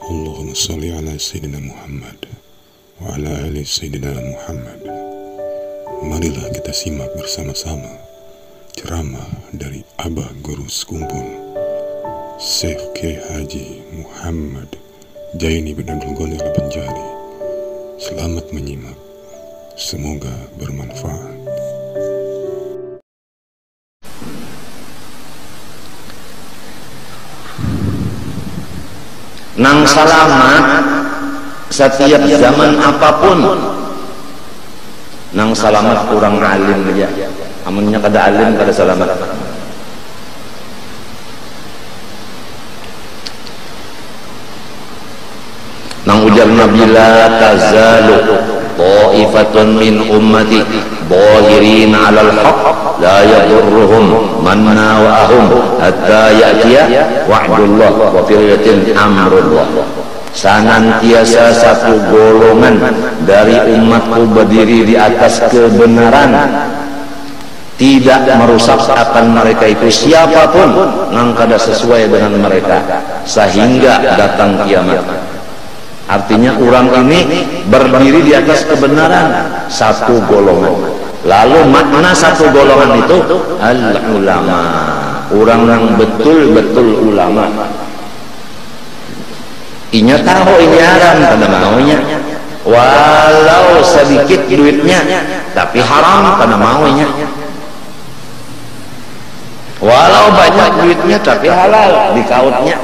Allahumma salli ala Sayyidina Muhammad wa ala ali Sayyidina Muhammad. Marilah kita simak bersama-sama ceramah dari Abah Guru Sekumpul Syekh Kiai Haji Muhammad Jaini bin Abdul Ghani Al-Banjari. Selamat menyimak, semoga bermanfaat. Nang salamat setiap zaman apapun, nang salamat kurang alim aja, amunnya kada alim kada salamat. Nang ujar Nabi la tazalu ta'ifatun min ummati zahirin 'alal haqq la yadurruhum man nawahum hatta ya'tiya wa'dullah wa firyatin amrullah. Senantiasa satu golongan dari umatku berdiri di atas kebenaran, tidak merusak akan mereka itu siapapun yang kada sesuai dengan mereka sehingga datang kiamat. Artinya orang ini berdiri di atas kebenaran, satu golongan. Lalu makna satu golongan itu al-ulama, orang yang betul-betul ulama. Inya tahu ini haram pada maunya, walau sedikit duitnya, tapi haram pada maunya. Walau banyak duitnya tapi halal dikautnya.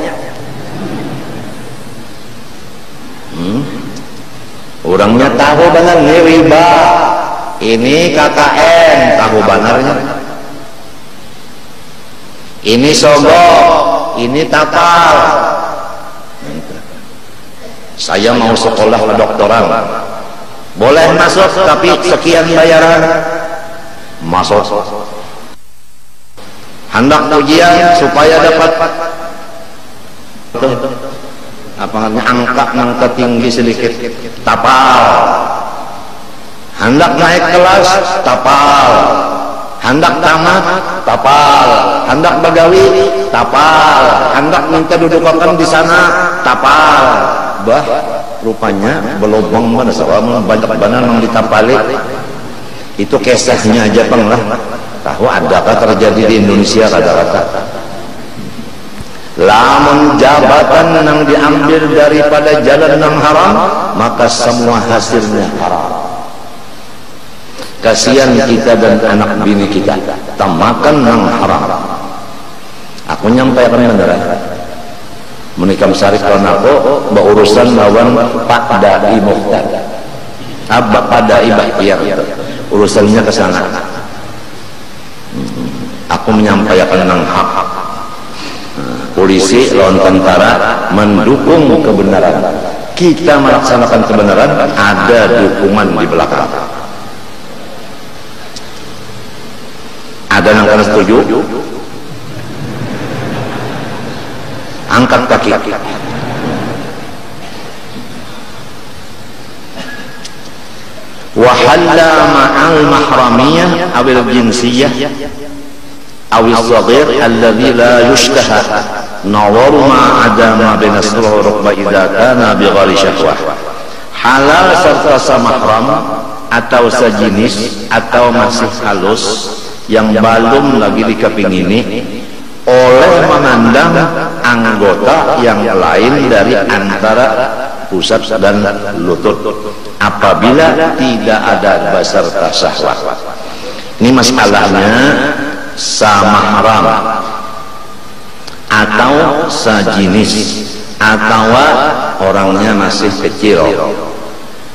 Orangnya tahu benar ini riba, ini KKN tahu benarnya, ini sogok, ini tapal. Saya mau sekolah kedokteran, boleh masuk tapi sekian bayaran. Masuk. Hendak ujian supaya dapat apa namanya angka tinggi sedikit, tapal. Hendak naik kelas, tapal. Hendak tamat, tapal. Hendak begawi, tapal. Hendak minta dudukan di sana, tapal. Bah, rupanya belobong mana soalnya banyak benar yang ditapali. Itu kisahnya aja bang lah. Tahu adakah terjadi di Indonesia kata-kata. Lamun jabatan yang diambil daripada jalan yang haram, maka semua hasilnya haram. Kasihan kita dan anak bini kita tamakan yang haram. Aku nyampaikan beneran menikam syarif karena aku berurusan lawan Pak Dai Mukhtar, Abah Pak Dai Bahtiar, urusannya ke sana. Aku menyampaikan yang hak. Polisi lawan tentara mendukung kebenaran, kita melaksanakan kebenaran, ada dukungan di belakang. Ada yang kena setuju? Angkat kaki. Wahalla ma'al mahramiyah awil jinsiyah awil saghir alladhi la yushtaha nawaru ma'adama bina surah rukba idha kana bighari syahwah. Halal serta samahram atau sejenis atau masih halus yang belum lagi dikepingini oleh memandang anggota yang lain dari antara pusat dan lutut apabila tidak ada baserta syahwat. Ini masalahnya samahram atau sejenis atau orangnya masih kecil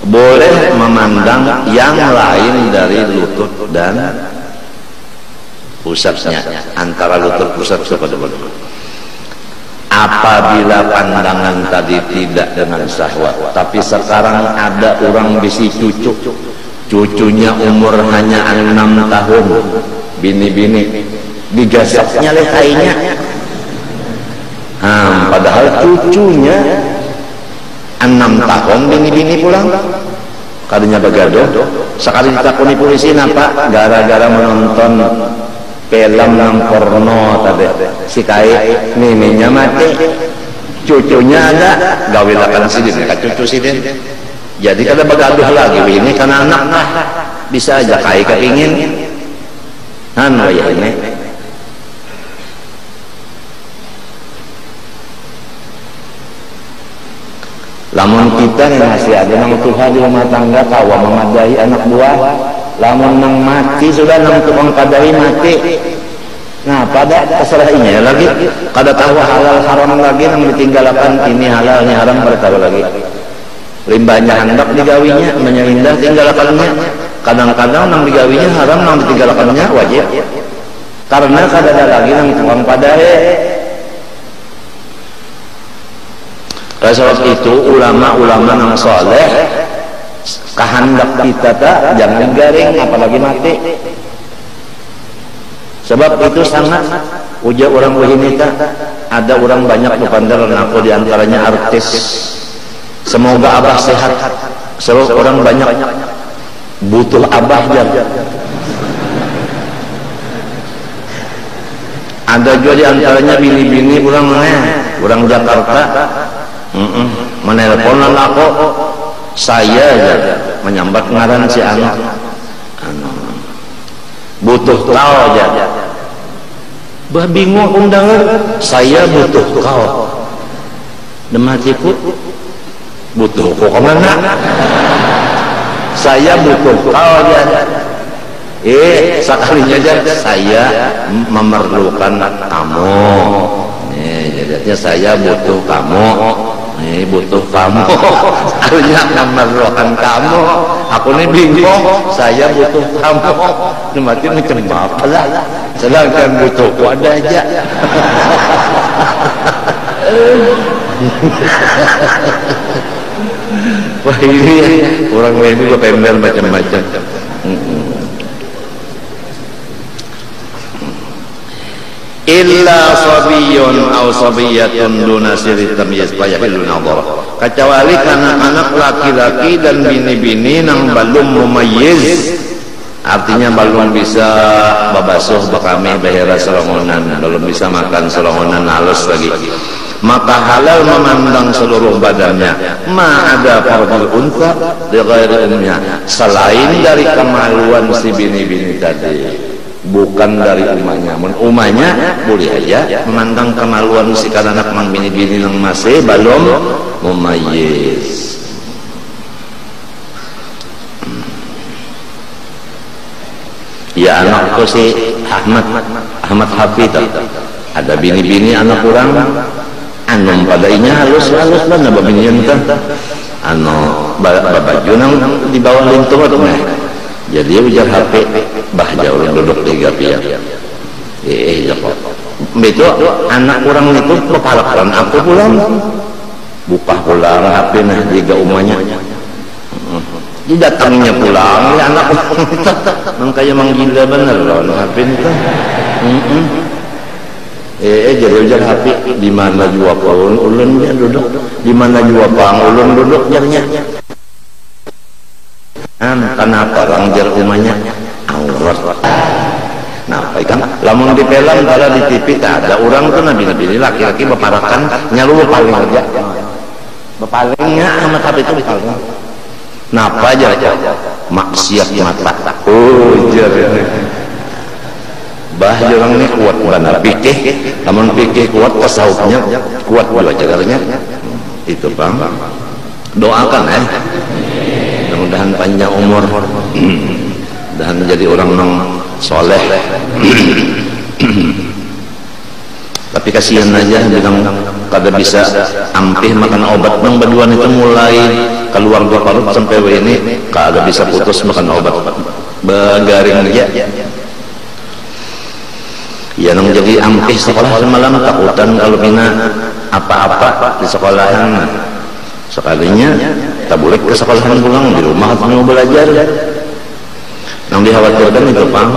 boleh memandang yang lain dari lutut dan pusatnya, antara lutut pusat apabila pandangan tadi tidak dengan syahwat. Tapi sekarang ada orang bisi cucunya umur hanya 6 tahun, bini-bini digasaknya lekainya. Padahal cucunya 6 tahun, bini-bini pulang kadinya begaduh. Sekali ditakuni polisi napa gara-gara menonton film yang porno tadi si kai miminya mati cucunya ada gawilakan sidin ka cucu sidin. Jadi kada bagaduh lagi ini karena anak mah bisa aja kai kepingin wayah ini. Lamun kita ngasih ada nang Tuhan di rumah tangga kawa memadai anak buah, lamun nang mati sudah nang tukang kadai mati. Nah pada kesalahannya lagi kada tahu halal haram lagi nang ditinggalkan ini halal ini haram kada tahu lagi. Limbahnya hendak digawinya menyaindah tinggalkannya. Kadang-kadang nang digawinya haram nang ditinggalkannya wajib. Karena kada ada lagi nang tukang kadai. Sebab itu ulama-ulama yang soleh kehendak kita tak jangan garing apalagi mati. Sebab itu sangat ujar orang begini tak ada orang banyak berpandang aku diantaranya artis. Semoga abah sehat. Sebab orang banyak butuh abah aja. Ada juga diantaranya bini-bini orang Jakarta. Menelponan aku saya aja menyambat ngaran si anak butuh kau aja bah bingung undangan saya butuh kau dematiku butuh kau kemana saya butuh kau aja sekalinya aja saya memerlukan kamu jadinya saya butuh kamu butuh kamu artinya memerlukan kamu aku ini bingung saya butuh kamu mati macam apa lah sedangkan butuh wadah aja wah ini orang lain juga pembel macam-macam. Illa sabiyun aw sabiyatun duna siri tamyiz fayahillu nadhara, kecuali anak-anak laki-laki dan bini-bini yang belum mumayyiz, artinya belum bisa babasuh bakami bahira serongonan, belum bisa makan serongonan halus lagi, maka halal memandang seluruh badannya ma ada fardul unta di ghairi umnya, selain dari kemaluan si bini-bini tadi, bukan dari umahnya. Umahnya boleh aja memandang kemaluan si anak mang bini-bini yang masih belum mumayyiz. Ya anakku si Ahmad Hafid ada bini-bini anak kurang anu padainya halus-halus lah naba binian kan anu babaju nang di bawah lintung mah. Jadi ujar HP bah jauh duduk di gapian. Ya kok. Itu anak orang itu kepalakan aku pulang. Buka pulang HP nah juga umahnya. Didatangnya pulang ya anak orang itu. Makanya manggila bener loh HP itu. Jadi ujar HP di mana jua pang ulun dia duduk. Di mana jua pang ulun duduk jarnya. Kenapa orang jar rumahnya aurat? Nah, kan lamun di film pada di TV tak ada orang tuh nabi-nabi laki-laki beparakan nyalu paling aja. Bepalingnya amat tapi itu paling. Napa aja maksiat mata. Oh, jar. Bah orang ini kuat benar pikir, lamun pikir kuat tasawufnya kuat pula jagarnya. Itu Bang. Doakan mudah-mudahan panjang umur dan menjadi orang yang soleh. Tapi kasihan aja bilang kada bisa ampih makan obat nang baduan itu mulai keluar dua parut sampai ini kada bisa putus makan obat begaring aja ya nang jadi ampih sekolah semalam takutan kalau bina apa-apa di sekolahan sekalinya tak boleh ke sekolahan pulang di rumah mau belajar yang dikhawatirkan itu Pang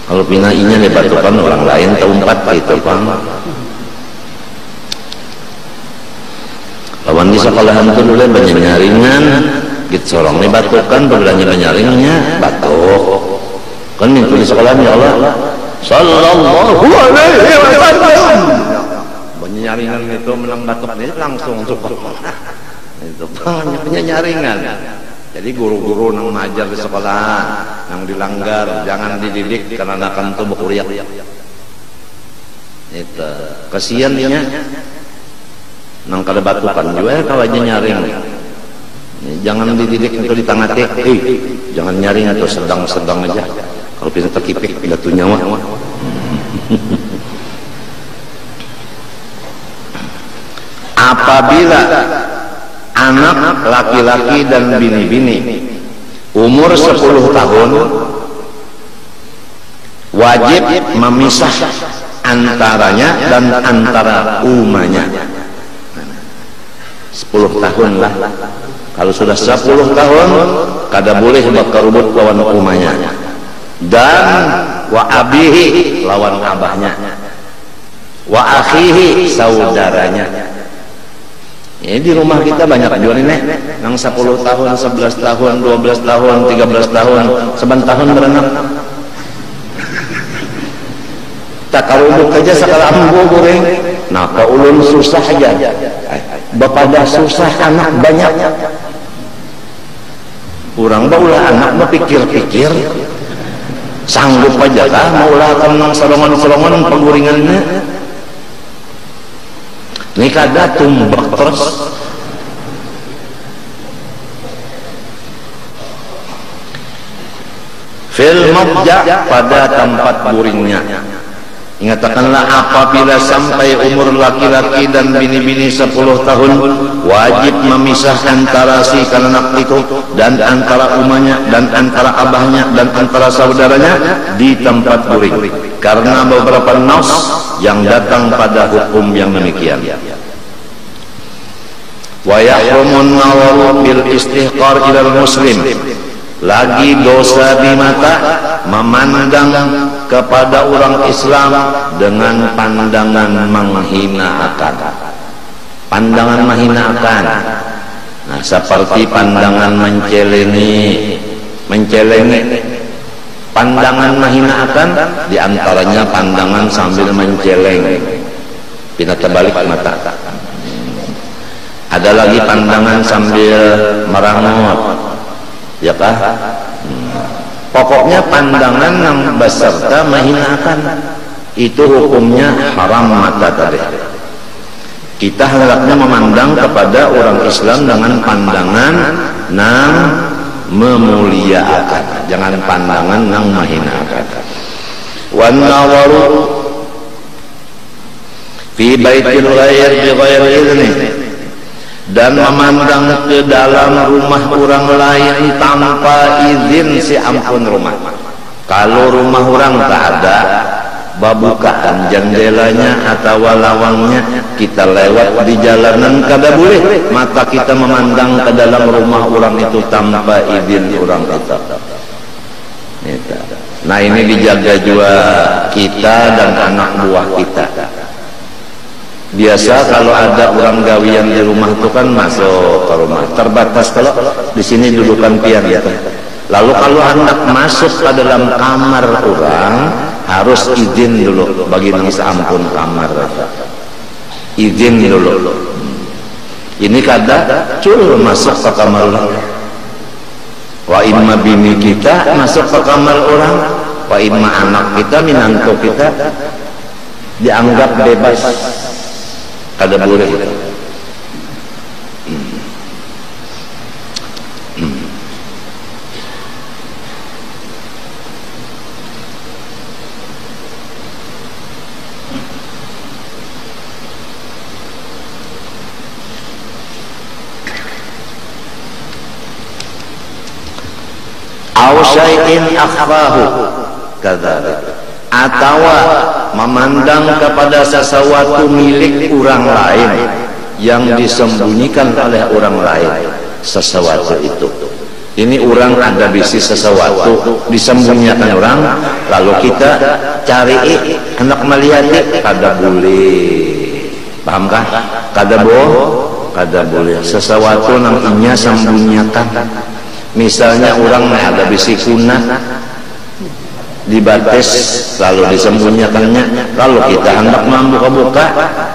kalau pinainya dibatukan orang lain terumpat itu Pang lawan di sekolahan itu dulu banyak nyaringan gitu sorong dibatukan berbelanja nyaringnya batuk kan itu di sekolahan ya Allah sallallahu alaihi wasallam penyaringan itu menang batuk ini langsung itu banyak penyaringan. Jadi guru-guru nang ngajar di sekolah nang dilanggar jangan dididik karena akan tubuh kuriak. Itu kasihan nya nang kada batukan juga kawannya nyaring. Jangan dididik itu di tengah teh. Jangan nyaring atau sedang-sedang aja. Kalau bisa terkipik jatuh nyawa. Apabila anak laki-laki dan bini-bini umur 10 tahun wajib memisah antaranya dan antara umanya. 10 tahun lah. Kalau sudah 10 tahun kada boleh berkerubut lawan umanya. Dan wa abihi lawan abahnya. Wa akhihi saudaranya. Ini di rumah kita banyak jual ini, yang 10 tahun, 11 tahun, 12 tahun, 13 tahun, 9 tahun berenang. Tak karubuk aja sekala ambu goreng. Nah, ke ulun susah aja. Bapada susah anak banyak. Kurang baulah anak pikir-pikir. Sanggup aja kah maulah kenang solongan-solongan penguringannya. Ini kada tumbak terus. Fil mabja pada tempat buringnya. Ingatkanlah apabila sampai umur laki-laki dan bini-bini 10 tahun wajib memisah antara si anak itu dan antara umanya dan antara abahnya dan antara saudaranya di tempat buring karena beberapa nas yang datang pada hukum yang demikian. Wa yahrumun nawaru bil istihqar ilal muslim. Lagi dosa di mata memandang kepada orang Islam dengan pandangan menghinakan. Pandangan menghinakan. Nah, seperti pandangan mencelengi. Pandangan menghinakan diantaranya pandangan sambil menceleng. Pindah terbalik mata. Ada lagi pandangan sambil merangut. Ya kah? Pokoknya pandangan yang beserta menghinakan itu hukumnya haram mata tadi. Kita hendaknya memandang kepada orang Islam dengan pandangan yang memuliakan, jangan pandangan yang menghinakan. Wan nawaru fi baitil ghair bi ghairi idzni, dan memandang ke dalam rumah orang lain tanpa izin si ampun rumah. Kalau rumah orang tak ada babukaan jendelanya atau lawangnya, kita lewat di jalanan kada boleh mata kita memandang ke dalam rumah orang itu tanpa izin orang itu. Nah, ini dijaga juga kita dan anak buah kita. Biasa kalau ada orang gawian di rumah itu kan masuk ke rumah terbatas, kalau di sini dudukan pian ya. Lalu kalau anak masuk ke dalam kamar orang harus izin dulu bagi nang seampun kamar. Izin dulu. Ini kada cul masuk ke kamar orang. Wa imma bini kita masuk ke kamar orang, wa imma anak kita minantu kita dianggap bebas. Kada boleh. Aw syai'in akhfahu kadzalik, atau memandang kepada sesuatu milik orang lain yang disembunyikan oleh orang lain sesuatu itu. Ini orang ada bisnis sesuatu disembunyikan orang, lalu kita cari hendak melihat, kada boleh. Pahamkah? Kada boleh sesuatu yang inya sembunyikan. Misalnya orang ada bisnis kunah dibates lalu disembunyikannya. Kalau kita hendak membuka-buka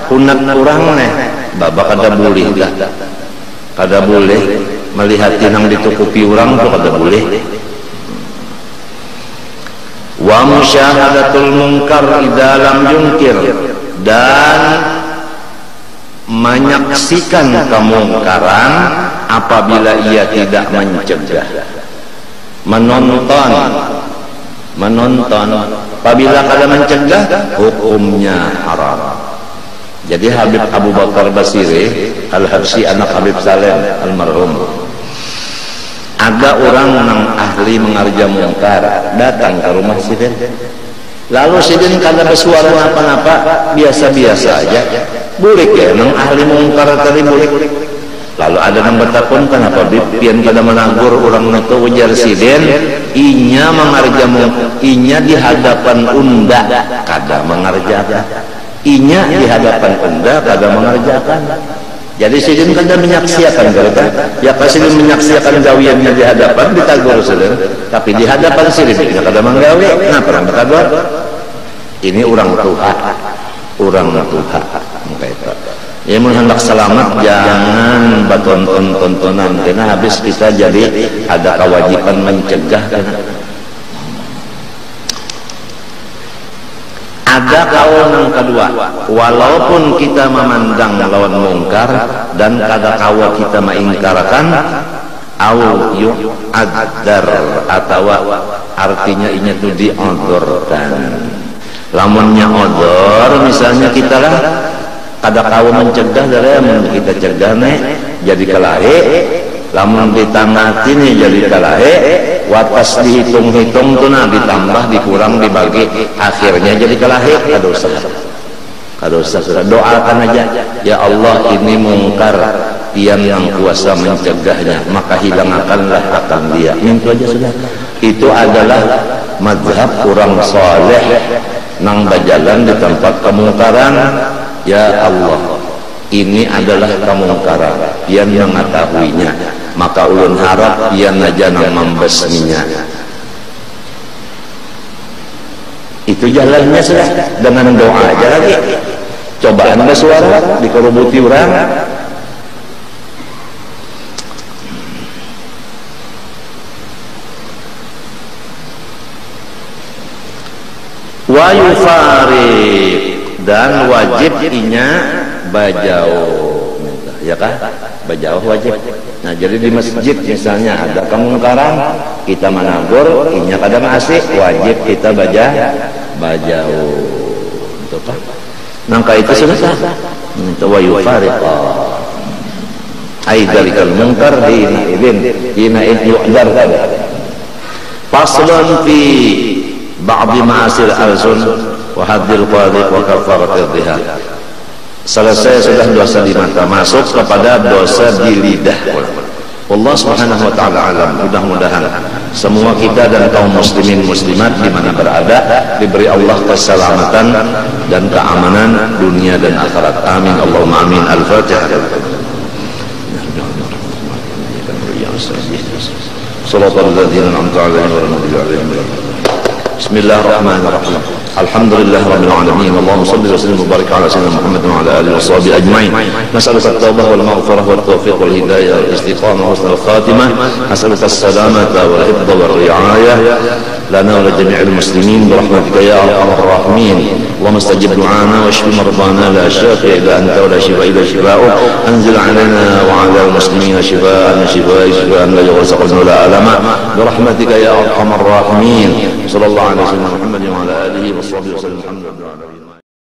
hunat kurang neh babak kada boleh dah, kada boleh melihat tinang ditukupi orang tu kada boleh. Wa musyahadatul munkar idza lam yunkir, dan menyaksikan kemungkaran apabila ia tidak mencegah. Menonton apabila kada mencegah hukumnya haram. Jadi Habib Abu Bakar Basiri Al-Habsyi anak Habib Salem almarhum, ada orang yang ahli mengarja mungkar datang ke rumah Sidin. Lalu Sidin kada bersuara apa-apa, biasa-biasa aja. Bulik ya, nang ahli mungkar tadi bulik. Lalu ada yang bertakun, kenapa pian kada menagur orang itu ujar Sidin, inya mengarja mungkar, inya di hadapan unda kada mengerjakan, inya di hadapan unda kada mengerjakan. Jadi Sidin kada menyaksikan kata, ya pas Sidin menyaksikan gawiannya di hadapan ditagur Sidin, tapi di hadapan Sidin dia kada menggawe, kenapa orang ditagur? Ini orang Tuhan, itu. Ya hendak selamat jangan bertonton-tontonan, karena habis kita jadi ada kewajiban mencegah. Ada kawan yang kedua, walaupun kita memandang lawan mungkar dan kada kawa kita mengingkarkan, au yu'addar, atau artinya ini tuh diodorkan. Lamunnya odor, misalnya kita lah kada kawa mencegah, dalam kita cegah nih jadi kelahe, lamun ditangati nih jadi kelahe, watas dihitung-hitung tuh nah ditambah dikurang dibagi akhirnya jadi kelahe, kada usah sudah doakan aja, ya Allah ini mungkar, Tiang yang kuasa mencegahnya, maka hilanganlah akan dia. Itu aja sudah. Itu adalah mazhab orang saleh nang berjalan di tempat kemungkaran. Ya Allah, ini adalah kemungkaran, Tiang yang mengetahuinya, maka ulun harap Tiang aja nang membesminya. Itu jalannya sudah, dengan doa aja lagi. Cobaan bersuara dikerubuti orang. Wa yufariq, dan wajib inya bajauh, ya kah? Bajauh wajib. Nah, jadi di masjid misalnya ada kemungkaran, kita menagur, inya kada masih, wajib kita bajauh. Itu Pak. Nangka itu selesai. Itu wa yufariq. Ai dzalikal munkar hina yu'dar. Faslun fi ba'di ma'asil alsun wa haddil qadhi wa kafaratil dhihar. Selesai sudah dosa di mata, masuk kepada dosa di lidah. Allah Subhanahu wa taala alam. Mudah-mudahan semua kita dan kaum muslimin muslimat di mana berada diberi Allah keselamatan dan keamanan dunia dan akhirat. Amin Allahumma amin. Al-Fatihah. Sallallahu alaihi wa sallam. Bismillahirrahmanirrahim. Alhamdulillah rabbil alamin. Allahumma shalli wa sallim wa barik ala sayyidina Muhammad wa ala alihi washabihi ajmain. Nas'aluka at-taubah wal maghfirah wat tawfiq wal hidayah wal istiqamah wa husnul khatimah. Nas'aluka as-salamata wal hifdha wal ri'ayah lana wa li jami'il muslimin bi rahmatika ya arhamar rahimin. Allahumma istajib du'ana wa shfi mardana la shafi'a illa anta wa la shifa'a illa shifa'uk. Anzil 'alaina wa 'ala al-muslimina shifa'an shifa'an la yughsaqu la alama bi rahmatika ya arhamar rahimin. Sallallahu alaihi wa sallam Muhammad wa ala alihi wa sahbihi wa sallam.